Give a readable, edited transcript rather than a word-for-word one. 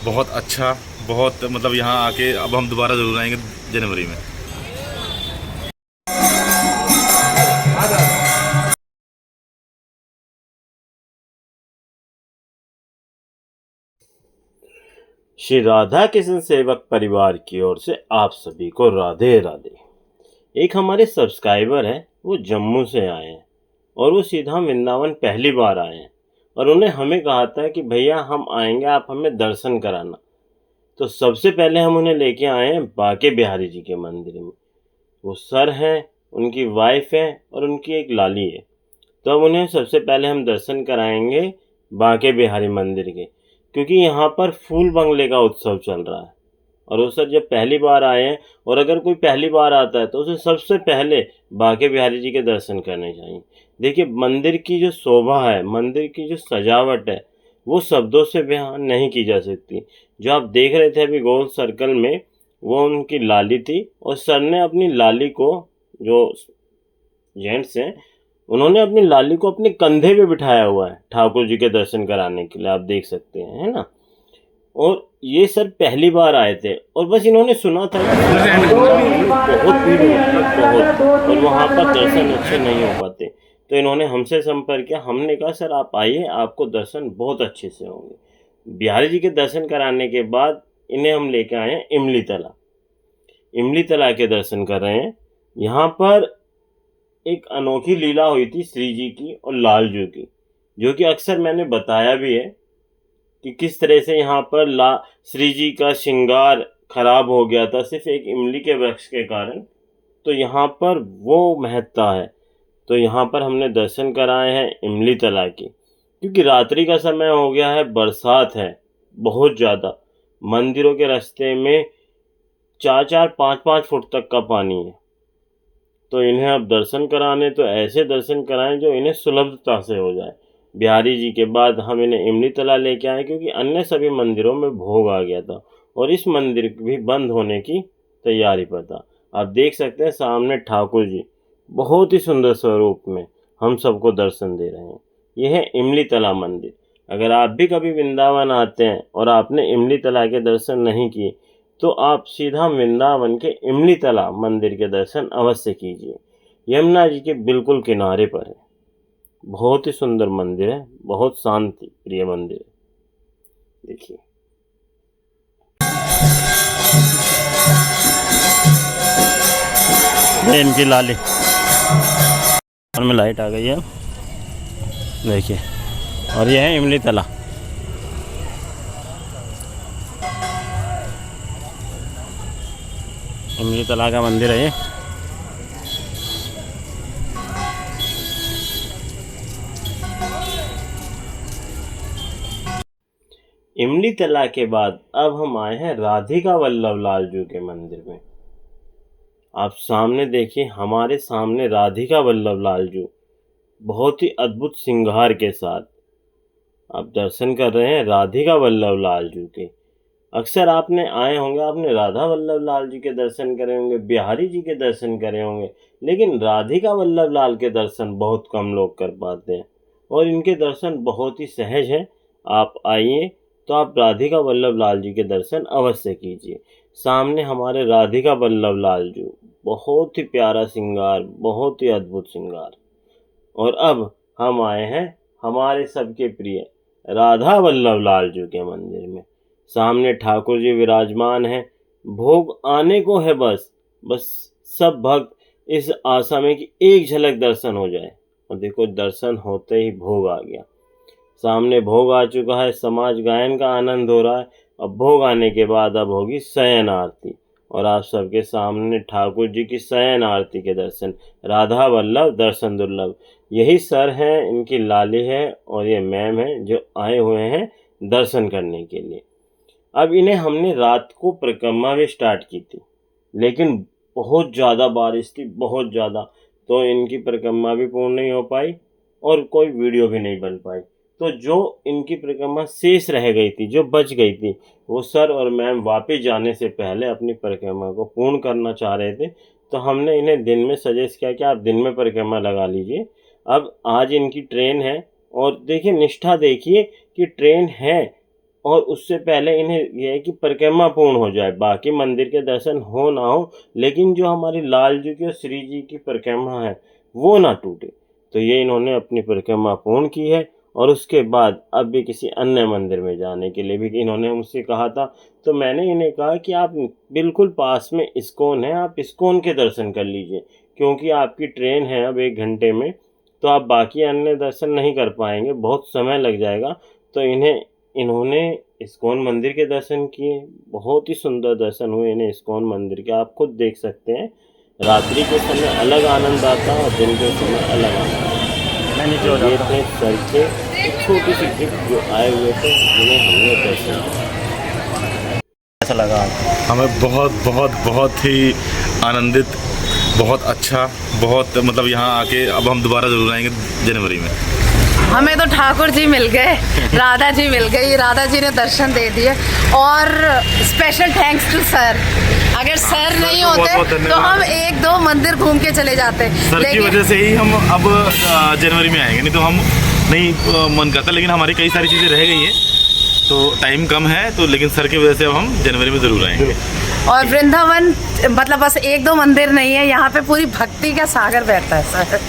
बहुत अच्छा, बहुत मतलब यहाँ आके अब हम दोबारा ज़रूर आएंगे जनवरी में। श्री राधा कृष्ण सेवक परिवार की ओर से आप सभी को राधे राधे। एक हमारे सब्सक्राइबर हैं, वो जम्मू से आए हैं और वो सीधा वृंदावन पहली बार आए हैं और उन्हें हमें कहा था कि भैया हम आएंगे, आप हमें दर्शन कराना। तो सबसे पहले हम उन्हें लेके आए हैं बांके बिहारी जी के मंदिर में। वो सर हैं, उनकी वाइफ है और उनकी एक लाली है। तो अब उन्हें सबसे पहले हम दर्शन कराएंगे बांके बिहारी मंदिर के, क्योंकि यहाँ पर फूल बंगले का उत्सव चल रहा है। और वो सर जब पहली बार आए हैं, और अगर कोई पहली बार आता है तो उसे सबसे पहले बांके बिहारी जी के दर्शन करने चाहिए। देखिए, मंदिर की जो शोभा है, मंदिर की जो सजावट है, वो शब्दों से बयान नहीं की जा सकती। जो आप देख रहे थे अभी गोल सर्कल में, वो उनकी लाली थी और सर ने अपनी लाली को, जो जेंट्स हैं, उन्होंने अपनी लाली को अपने कंधे पे बिठाया हुआ है ठाकुर जी के दर्शन कराने के लिए, आप देख सकते हैं, है ना। और ये सर पहली बार आए थे और बस इन्होंने सुना था कि बहुत भीड़ है, मतलब बहुत, और वहाँ पर दर्शन अच्छे नहीं हो पाते। तो इन्होंने हमसे संपर्क किया, हमने कहा सर आप आइए, आपको दर्शन बहुत अच्छे से होंगे। बिहारी जी के दर्शन कराने के बाद इन्हें हम लेके आए हैं इमली तला। इमली तला के दर्शन कर रहे हैं। यहाँ पर एक अनोखी लीला हुई थी श्री जी की और लालजू की, जो कि अक्सर मैंने बताया भी है कि किस तरह से यहाँ पर श्री जी का श्रृंगार खराब हो गया था सिर्फ एक इमली के वृक्ष के कारण। तो यहाँ पर वो महत्ता है। तो यहाँ पर हमने दर्शन कराए हैं इमली तला की, क्योंकि रात्रि का समय हो गया है, बरसात है बहुत ज़्यादा। मंदिरों के रास्ते में 4-4, 5-5 फुट तक का पानी है। तो इन्हें अब दर्शन कराने तो ऐसे दर्शन कराएं जो इन्हें सुलभता से हो जाए। बिहारी जी के बाद हम इन्हें इमली तला लेके आए, क्योंकि अन्य सभी मंदिरों में भोग आ गया था और इस मंदिर भी बंद होने की तैयारी पर था। आप देख सकते हैं सामने ठाकुर जी बहुत ही सुंदर स्वरूप में हम सबको दर्शन दे रहे हैं। यह है इमली तला मंदिर। अगर आप भी कभी वृंदावन आते हैं और आपने इमली तला के दर्शन नहीं किए, तो आप सीधा वृंदावन के इमली तला मंदिर के दर्शन अवश्य कीजिए। यमुना जी के बिल्कुल किनारे पर है। बहुत ही सुंदर मंदिर है, बहुत शांति प्रिय मंदिर है। देखिए, ये इनकी लाली और में लाइट आ गई है, देखिए। और ये है इमली तला। इमली तला का मंदिर है ये। इमली तला के बाद अब हम आए हैं राधिका वल्लभ लालजू के मंदिर में। आप सामने देखिए, हमारे सामने राधिका वल्लभ लालजू बहुत ही अद्भुत श्रृंगार के साथ आप दर्शन कर रहे हैं राधिका वल्लभ लालजू के। अक्सर आपने आए होंगे, आपने राधा वल्लभ लाल जी के दर्शन करे होंगे, बिहारी जी के दर्शन करे होंगे, लेकिन राधिका वल्लभ लाल के दर्शन बहुत कम लोग कर पाते हैं और इनके दर्शन बहुत ही सहज हैं। आप आइए तो आप राधिका वल्लभ लाल जी के दर्शन अवश्य कीजिए। सामने हमारे राधिका वल्लभ लाल जी, बहुत ही प्यारा श्रृंगार, बहुत ही अद्भुत श्रृंगार। और अब हम आए हैं हमारे सबके प्रिय राधा वल्लभ लाल जी के मंदिर में। सामने ठाकुर जी विराजमान हैं। भोग आने को है, बस बस सब भक्त इस आशा में कि एक झलक दर्शन हो जाए। और देखो, दर्शन होते ही भोग आ गया। सामने भोग आ चुका है, समाज गायन का आनंद हो रहा है। अब भोग आने के बाद अब होगी शयन आरती, और आप सबके सामने ठाकुर जी की शयन आरती के दर्शन। राधा वल्लभ दर्शन दुर्लभ। यही सर हैं, इनकी लाली है और ये मैम है जो आए हुए हैं दर्शन करने के लिए। अब इन्हें हमने रात को परिक्रमा भी स्टार्ट की थी, लेकिन बहुत ज़्यादा बारिश थी, बहुत ज़्यादा, तो इनकी परिक्रमा भी पूर्ण नहीं हो पाई और कोई वीडियो भी नहीं बन पाई। तो जो इनकी परिक्रमा शेष रह गई थी, जो बच गई थी, वो सर और मैम वापस जाने से पहले अपनी परिक्रमा को पूर्ण करना चाह रहे थे। तो हमने इन्हें दिन में सजेस्ट किया कि आप दिन में परिक्रमा लगा लीजिए। अब आज इनकी ट्रेन है और देखिए निष्ठा, देखिए कि ट्रेन है और उससे पहले इन्हें यह है कि परिक्रमा पूर्ण हो जाए, बाकी मंदिर के दर्शन हो ना हो, लेकिन जो हमारी लाल जी की और श्री जी की परिक्रमा है वो ना टूटे। तो ये इन्होंने अपनी परिक्रमा पूर्ण की है और उसके बाद अब भी किसी अन्य मंदिर में जाने के लिए भी इन्होंने मुझसे कहा था। तो मैंने इन्हें कहा कि आप बिल्कुल पास में इस्कॉन है, आप इस्कॉन के दर्शन कर लीजिए, क्योंकि आपकी ट्रेन है अब 1 घंटे में, तो आप बाकी अन्य दर्शन नहीं कर पाएंगे, बहुत समय लग जाएगा। तो इन्होंने इस्कॉन मंदिर के दर्शन किए, बहुत ही सुंदर दर्शन हुए इन्हें इस्कॉन मंदिर के। आप खुद देख सकते हैं, रात्रि के समय अलग आनंद आता है और दिन के समय अलग आनंद आता है। ये थे सर के एक छोटी सी गिफ्ट जो आए हुए थे, जिन्हें हमने दर्शन किया। कैसा लगा? हमें बहुत बहुत बहुत ही आनंदित, बहुत अच्छा, बहुत मतलब यहाँ आके अब हम दोबारा ज़रूर आएंगे जनवरी में। हमें तो ठाकुर जी मिल गए, राधा जी मिल गई, राधा जी ने दर्शन दे दिए। और स्पेशल थैंक्स टू सर, अगर सर नहीं होते तो हम 1-2 मंदिर घूम के चले जाते। सर की वजह से ही हम अब जनवरी में आएंगे, नहीं तो हम नहीं मन करता। लेकिन हमारी कई सारी चीज़ें रह गई हैं, तो टाइम कम है, तो लेकिन सर की वजह से अब हम जनवरी में ज़रूर आएंगे। और वृंदावन मतलब बस 1-2 मंदिर नहीं है, यहाँ पे पूरी भक्ति का सागर बहता है सर।